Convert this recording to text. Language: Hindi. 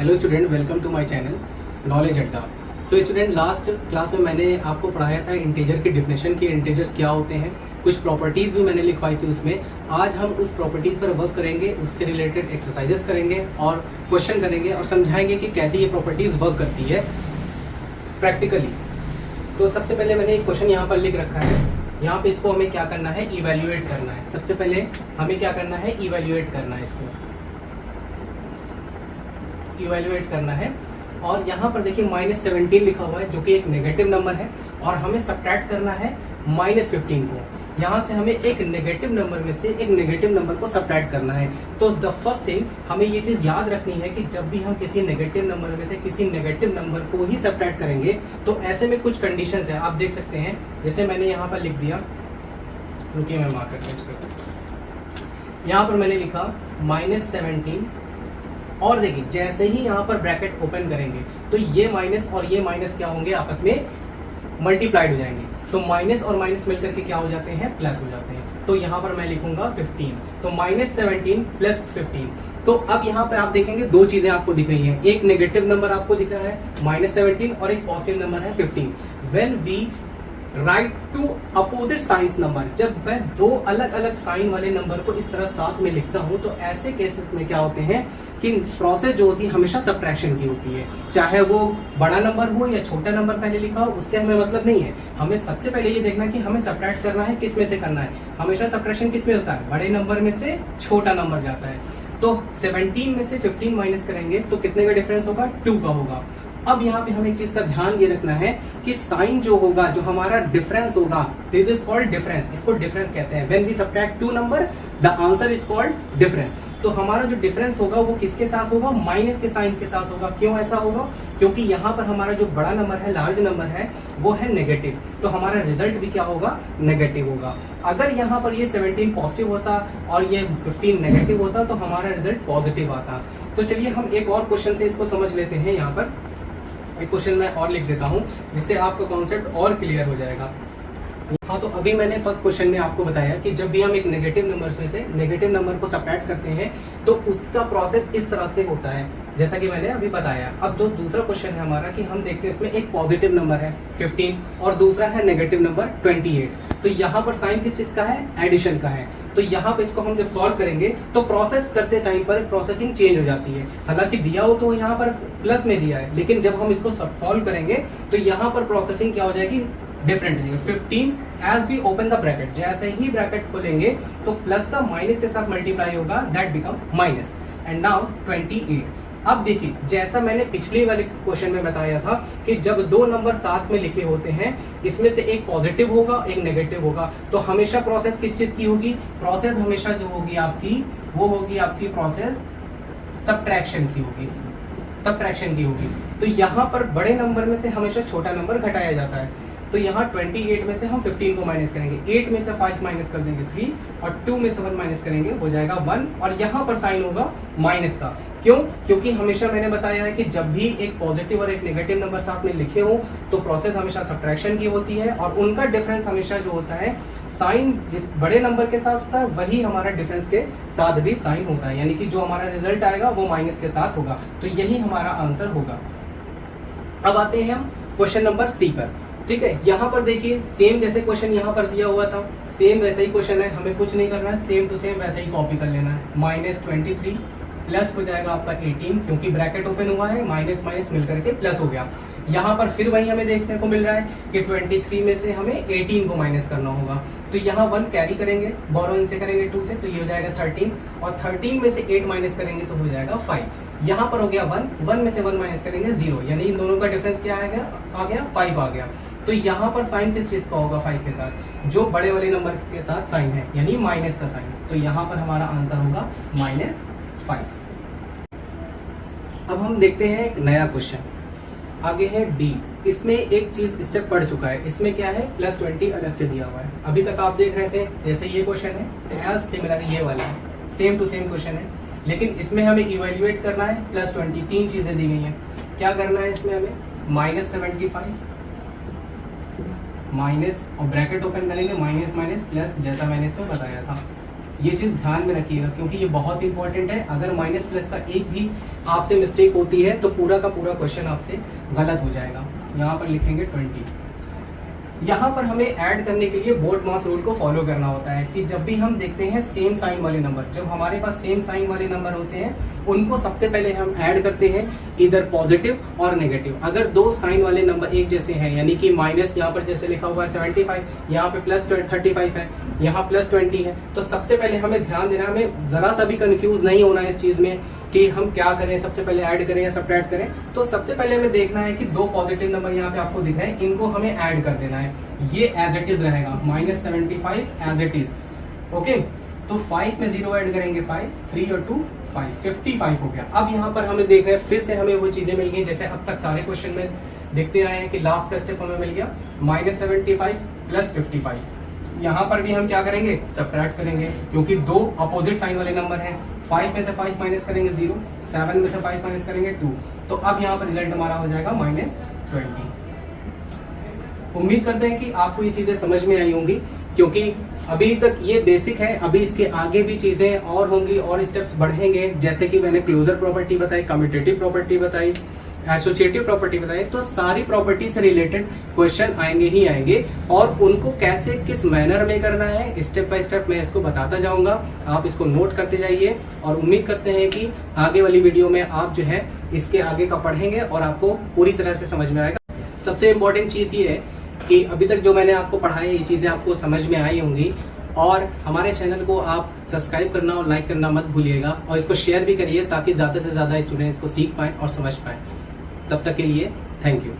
Hello student, welcome to my channel knowledge Adda. So student, last class में मैंने आपको पढ़ाया था इंटीजर की डिफिनेशन की, इंटीजर्स क्या होते हैं, कुछ प्रॉपर्टीज़ भी मैंने लिखवाई थी उसमें। आज हम उस प्रॉपर्टीज़ पर वर्क करेंगे, उससे रिलेटेड एक्सरसाइजेस करेंगे और क्वेश्चन करेंगे और समझाएंगे कि कैसे ये प्रॉपर्टीज़ वर्क करती है प्रैक्टिकली। तो सबसे पहले मैंने एक क्वेश्चन यहाँ पर लिख रखा है। यहाँ पे इसको हमें क्या करना है, इवैल्यूएट करना है। सबसे पहले हमें क्या करना है, इवैल्यूएट करना है, इसको इवैल्यूएट करना है। और यहाँ पर देखिए -17 लिखा हुआ है जो कि एक नेगेटिव नंबर है और हमें सब्ट्रैक्ट करना है -15 को। यहाँ से हमें एक नेगेटिव नंबर में से एक नेगेटिव नंबर को सब्ट्रैक्ट करना है। तो द फर्स्ट थिंग हमें ये चीज़ याद रखनी है कि जब भी हम किसी नेगेटिव नंबर में से किसी नेगेटिव नंबर को ही सब्ट्रैक्ट करेंगे तो ऐसे में कुछ कंडीशंस है, आप देख सकते हैं। जैसे मैंने यहाँ पर लिख दिया, रुकिए मैं मार्कर चेंज करता हूँ। यहाँ पर मैंने लिखा -17 और देखिए जैसे ही यहाँ पर ब्रैकेट ओपन करेंगे तो ये माइनस और ये माइनस क्या होंगे, आपस में मल्टीप्लाइड हो जाएंगे। तो माइनस और माइनस मिलकर के क्या हो जाते हैं, प्लस हो जाते हैं। तो यहाँ पर मैं लिखूंगा 15, तो -17 + 15। तो अब यहाँ पर आप देखेंगे दो चीजें आपको दिख रही हैं, एक नेगेटिव नंबर आपको दिख रहा है -17 और एक पॉजिटिव नंबर है 15। When we write to opposite science number, जब मैं दो अलग अलग साइन वाले नंबर को इस तरह साथ में लिखता हूं तो ऐसे केसेस में क्या होते हैं कि प्रोसेस जो होती है हमेशा सब्ट्रैक्शन की होती है। चाहे वो बड़ा नंबर हो या छोटा नंबर पहले लिखा हो, उससे हमें मतलब नहीं है। हमें सबसे पहले ये देखना कि हमें सब्ट्रैक्ट करना है किस में से करना है। हमेशा सब्ट्रैक्शन किस में होता है, बड़े नंबर में से छोटा नंबर जाता है। तो 17 में से 15 माइनस करेंगे तो कितने का डिफरेंस होगा, 2 का होगा। अब यहाँ पे हमें एक चीज का ध्यान ये रखना है कि साइन जो होगा, जो हमारा डिफरेंस होगा, दिस इज कॉल्ड डिफरेंस, इसको डिफरेंस कहते हैं। When we subtract 2 number the answer is called difference. तो हमारा जो डिफरेंस होगा वो किसके साथ होगा, माइनस के साइन के साथ होगा। क्यों ऐसा होगा, क्योंकि यहाँ पर हमारा जो बड़ा नंबर है, लार्ज नंबर है, वो है नेगेटिव, तो हमारा रिजल्ट भी क्या होगा, नेगेटिव होगा। अगर यहाँ पर ये 17 पॉजिटिव होता और ये 15 नेगेटिव होता तो हमारा रिजल्ट पॉजिटिव आता। तो चलिए हम एक और क्वेश्चन से इसको समझ लेते हैं। यहाँ पर एक क्वेश्चन मैं और लिख देता हूं जिससे आपका कॉन्सेप्ट और क्लियर हो जाएगा। हाँ, तो अभी मैंने फर्स्ट क्वेश्चन में आपको बताया कि जब भी हम एक नेगेटिव नंबर्स में से नेगेटिव नंबर को सब्ट्रैक्ट करते हैं तो उसका प्रोसेस इस तरह से होता है जैसा कि मैंने अभी बताया। अब जो दूसरा क्वेश्चन है हमारा कि हम देखते हैं इसमें एक पॉजिटिव नंबर है 15 और दूसरा है नेगेटिव नंबर 28। तो यहाँ पर साइन किस चीज का है, एडिशन का है। तो यहाँ पे इसको हम जब सॉल्व करेंगे तो प्रोसेस करते टाइम पर प्रोसेसिंग चेंज हो जाती है। हालांकि दिया हो तो यहाँ पर प्लस में दिया है, लेकिन जब हम इसको सॉल्व करेंगे तो यहाँ पर प्रोसेसिंग क्या हो जाएगी, डिफरेंट हो जाएगी। 15 as we open the bracket, जैसे ही ब्रैकेट खोलेंगे तो प्लस का माइनस के साथ मल्टीप्लाई होगा, that become minus. And now 28। अब देखिए जैसा मैंने पिछले वाले क्वेश्चन में बताया था कि जब दो नंबर साथ में लिखे होते हैं, इसमें से एक पॉजिटिव होगा एक नेगेटिव होगा, तो हमेशा प्रोसेस किस चीज की होगी, प्रोसेस हमेशा जो होगी आपकी, वो होगी आपकी प्रोसेस सब्ट्रैक्शन की होगी, सब्ट्रैक्शन की होगी। तो यहाँ पर बड़े नंबर में से हमेशा छोटा नंबर घटाया जाता है। तो यहाँ 28 में से हम 15 को माइनस करेंगे, 8 में से 5 माइनस कर देंगे 3 और 2 में से 1 माइनस करेंगे, हो जाएगा 1। और यहाँ पर साइन होगा माइनस का। क्यों, क्योंकि हमेशा मैंने बताया है कि जब भी एक पॉजिटिव और एक नेगेटिव नंबर साथ में लिखे हो तो प्रोसेस हमेशा सब्ट्रैक्शन की होती है और उनका डिफरेंस हमेशा जो होता है, साइन जिस बड़े नंबर के साथ होता है वही हमारा डिफरेंस के साथ भी साइन होता है, यानी कि जो हमारा रिजल्ट आएगा वो माइनस के साथ होगा। तो यही हमारा आंसर होगा। अब आते हैं हम क्वेश्चन नंबर सी पर। ठीक है, यहाँ पर देखिए सेम जैसे क्वेश्चन यहाँ पर दिया हुआ था, सेम वैसे ही क्वेश्चन है, हमें कुछ नहीं करना है, सेम टू सेम वैसे ही कॉपी कर लेना है। -23 प्लस हो जाएगा आपका 18, क्योंकि ब्रैकेट ओपन हुआ है, माइनस माइनस मिलकर के प्लस हो गया। यहाँ पर फिर वही हमें देखने को मिल रहा है कि 23 में से हमें 18 को माइनस करना होगा। तो यहाँ 1 कैरी करेंगे, बोरो इनसे करेंगे 2 से, तो ये हो जाएगा 13 और 13 में से 8 माइनस करेंगे तो हो जाएगा 5। यहाँ पर हो गया 1 में से 1 माइनस करेंगे 0, यानी इन दोनों का डिफरेंस क्या आ गया 5 आ गया। तो यहाँ पर साइन किस चीज का होगा, 5 के साथ, जो बड़े वाले नंबर के साथ साइन है, यानी माइनस का साइन। तो यहाँ पर हमारा आंसर होगा -5। अब हम देखते हैं एक नया क्वेश्चन, आगे है डी। इसमें एक चीज स्टेप पढ़ चुका है, इसमें क्या है, +20 अलग से दिया हुआ है। अभी तक आप देख रहे थे जैसे ये क्वेश्चन है, एज सिमिलर ये वाला है, सेम टू सेम क्वेश्चन है, लेकिन इसमें हमें इवैल्यूएट करना है +20। 3 चीजें दी गई हैं, क्या करना है इसमें हमें, -75 माइनस और ब्रैकेट ओपन करेंगे, माइनस माइनस प्लस, जैसा मैंने इसमें बताया था। ये चीज़ ध्यान में रखिएगा क्योंकि ये बहुत इंपॉर्टेंट है। अगर माइनस प्लस का एक भी आपसे मिस्टेक होती है तो पूरा का पूरा क्वेश्चन आपसे गलत हो जाएगा। यहाँ पर लिखेंगे 20। यहाँ पर हमें ऐड करने के लिए बोर्ड मास रूल को फॉलो करना होता है कि जब भी हम देखते हैं सेम साइन वाले नंबर, जब हमारे पास सेम साइन वाले नंबर होते हैं उनको सबसे पहले हम ऐड करते हैं इधर पॉजिटिव और नेगेटिव। अगर दो साइन वाले नंबर एक जैसे हैं, यानी कि माइनस यहाँ पर जैसे लिखा हुआ है 75, यहाँ पे प्लस 35 है, यहाँ प्लस 20 है, तो सबसे पहले हमें ध्यान देना, हमें जरा सा भी कंफ्यूज नहीं होना है इस चीज में कि हम क्या करें, सबसे पहले ऐड करें या सब्ट्रैक्ट करें। तो सबसे पहले हमें देखना है कि दो पॉजिटिव नंबर यहाँ पे आपको दिख रहे हैं, इनको हमें ऐड कर देना है। ये एज इट इज रहेगा -75 एज इट इज। ओके, तो 5 में 0 ऐड करेंगे 5, 3 और 2 5, 55 हो गया। अब यहाँ पर हमें देख रहे हैं फिर से हमें वो चीजें मिल गई जैसे अब तक सारे क्वेश्चन में देखते आए हैं कि लास्ट का स्टेप हमें मिल गया -75 + 55। यहाँ पर भी हम क्या करेंगे, सब्ट्रैक्ट करेंगे क्योंकि दो अपोजिट साइन वाले नंबर हैं। 5 में से 5 माइनस करेंगे 0, 7 में से 5 माइनस करेंगे 2, तो अब यहाँ पर रिजल्ट हमारा हो जाएगा -20। उम्मीद करते हैं कि आपको ये चीजें समझ में आई होंगी क्योंकि अभी तक ये बेसिक है, अभी इसके आगे भी चीजें और होंगी और स्टेप्स बढ़ेंगे, जैसे कि मैंने क्लोजर प्रॉपर्टी बताई, कम्यूटेटिव प्रॉपर्टी बताई, एसोसिएटिव प्रॉपर्टी बताई, तो सारी प्रॉपर्टी से रिलेटेड क्वेश्चन आएंगे ही आएंगे और उनको कैसे किस मैनर में करना है स्टेप बाय स्टेप मैं इसको बताता जाऊंगा। आप इसको नोट करते जाइए और उम्मीद करते हैं कि आगे वाली वीडियो में आप जो है इसके आगे का पढ़ेंगे और आपको पूरी तरह से समझ में आएगा। सबसे इम्पोर्टेंट चीज ये है कि अभी तक जो मैंने आपको पढ़ाया ये चीजें आपको समझ में आई होंगी और हमारे चैनल को आप सब्सक्राइब करना और लाइक करना मत भूलिएगा और इसको शेयर भी करिए ताकि ज़्यादा से ज़्यादा स्टूडेंट इसको सीख पाएँ और समझ पाएँ। तब तक के लिए थैंक यू।